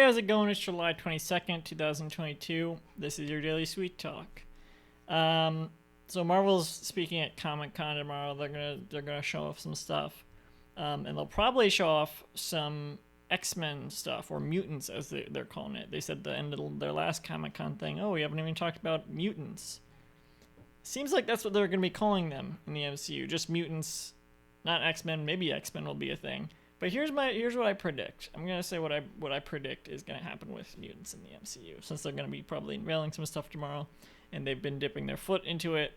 how's it going? It's July 22nd, 2022. This is your Daily Sweet Talk. So Marvel's speaking at Comic-Con tomorrow. They're gonna show off some stuff. And they'll probably show off some X-Men stuff, or mutants as they're calling it. They said at the end of their last Comic-Con thing, oh, we haven't even talked about mutants. Seems like that's what they're going to be calling them in the MCU. Just mutants, not X-Men. Maybe X-Men will be a thing. But here's what I predict. I'm going to say what I predict is going to happen with mutants in the MCU, since they're going to be probably unveiling some stuff tomorrow, and they've been dipping their foot into it.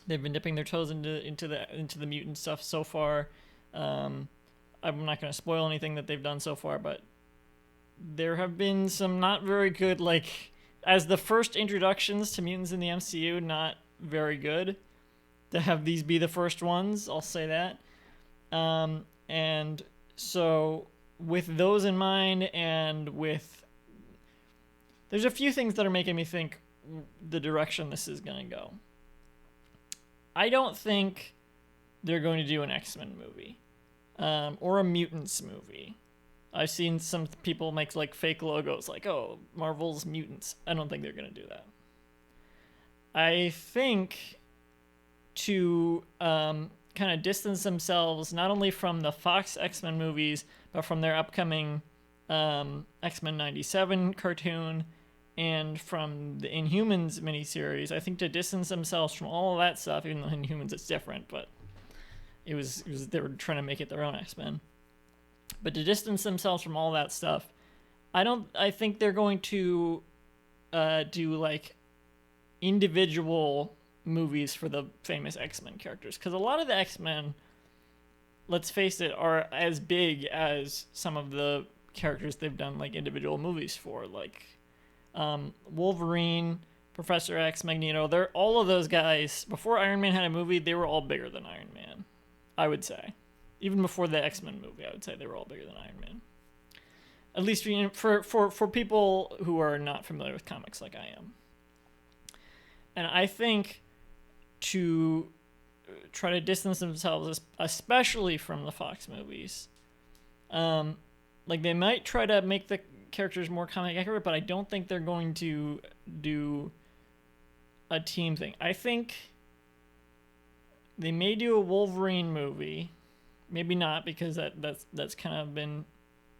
They've been dipping their toes into the mutant stuff so far. I'm not going to spoil anything that they've done so far, but there have been some not very good, like, as the first introductions to mutants in the MCU, not very good. To have these be the first ones, I'll say that. And so with those in mind, and with... There's a few things that are making me think the direction this is going to go. I don't think they're going to do an X-Men movie. Or a mutants movie. I've seen some people make like fake logos like, oh, Marvel's mutants. I don't think they're going to do that. I think to kind of distance themselves not only from the Fox X-Men movies, but from their upcoming X-Men 97 cartoon and from the Inhumans miniseries, I think to distance themselves from all of that stuff, even though Inhumans it's different, but it was they were trying to make it their own X-Men. But to distance themselves from all that stuff, I think they're going to do like individual movies for the famous X-Men characters, because a lot of the X-Men, let's face it, are as big as some of the characters they've done like individual movies for, like Wolverine, Professor X, Magneto. They're all of those guys. Before Iron Man had a movie, they were all bigger than Iron Man, I would say. Even before the X-Men movie, I would say they were all bigger than Iron Man. At least for people who are not familiar with comics like I am. And I think to try to distance themselves, especially from the Fox movies, like they might try to make the characters more comic accurate, but I don't think they're going to do a team thing. I think they may do a Wolverine movie. Maybe not, because that's kind of been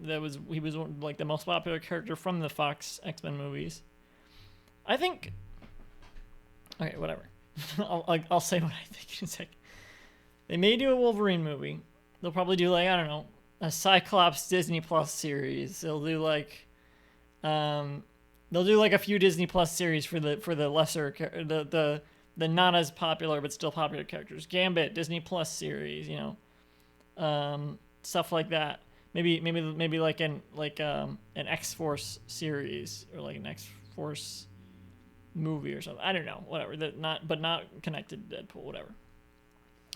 he was like the most popular character from the Fox X-Men movies. I think. Okay, whatever. I'll say what I think in a second. They may do a Wolverine movie. They'll probably do like, I don't know, a Cyclops Disney Plus series. They'll do like a few Disney Plus series for the lesser the not as popular but still popular characters. Gambit Disney Plus series, you know. Stuff like that. Maybe like an X-Force series, or like an X-Force movie or something. I don't know. Whatever. Not connected to Deadpool. Whatever.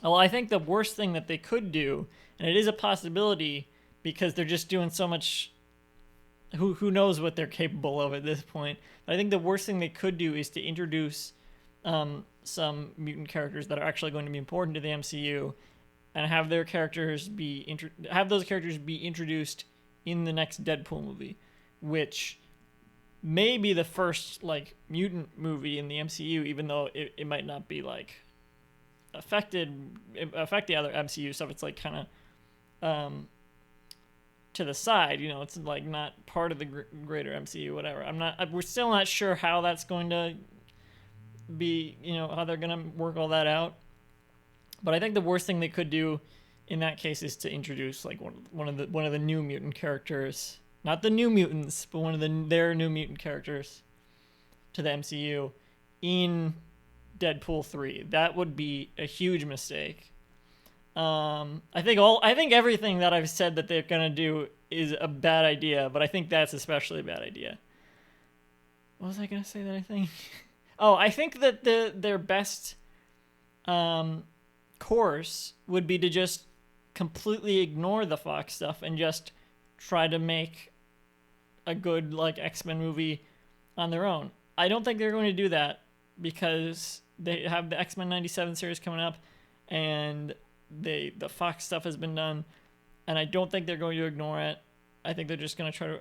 Well, I think the worst thing that they could do, and it is a possibility because they're just doing so much. Who knows what they're capable of at this point? But I think the worst thing they could do is to introduce some mutant characters that are actually going to be important to the MCU, and have those characters be introduced in the next Deadpool movie, which may be the first like mutant movie in the MCU, even though it might not be like affect the other MCU stuff. It's like kind of to the side, you know. It's like not part of the greater MCU, whatever. We're still not sure how that's going to be, you know, how they're gonna work all that out. But I think the worst thing they could do in that case is to introduce like one of the new mutant characters, not the New Mutants, but one of their new mutant characters to the MCU in Deadpool 3. That would be a huge mistake. I think everything that I've said that they're gonna do is a bad idea, but I think that's especially a bad idea. What was I gonna say that I think? Oh, I think that their best course would be to just completely ignore the Fox stuff and just try to make a good like X-Men movie on their own. I don't think they're going to do that because they have the X-Men 97 series coming up, and the Fox stuff has been done, and I don't think they're going to ignore it. I think they're just going to try to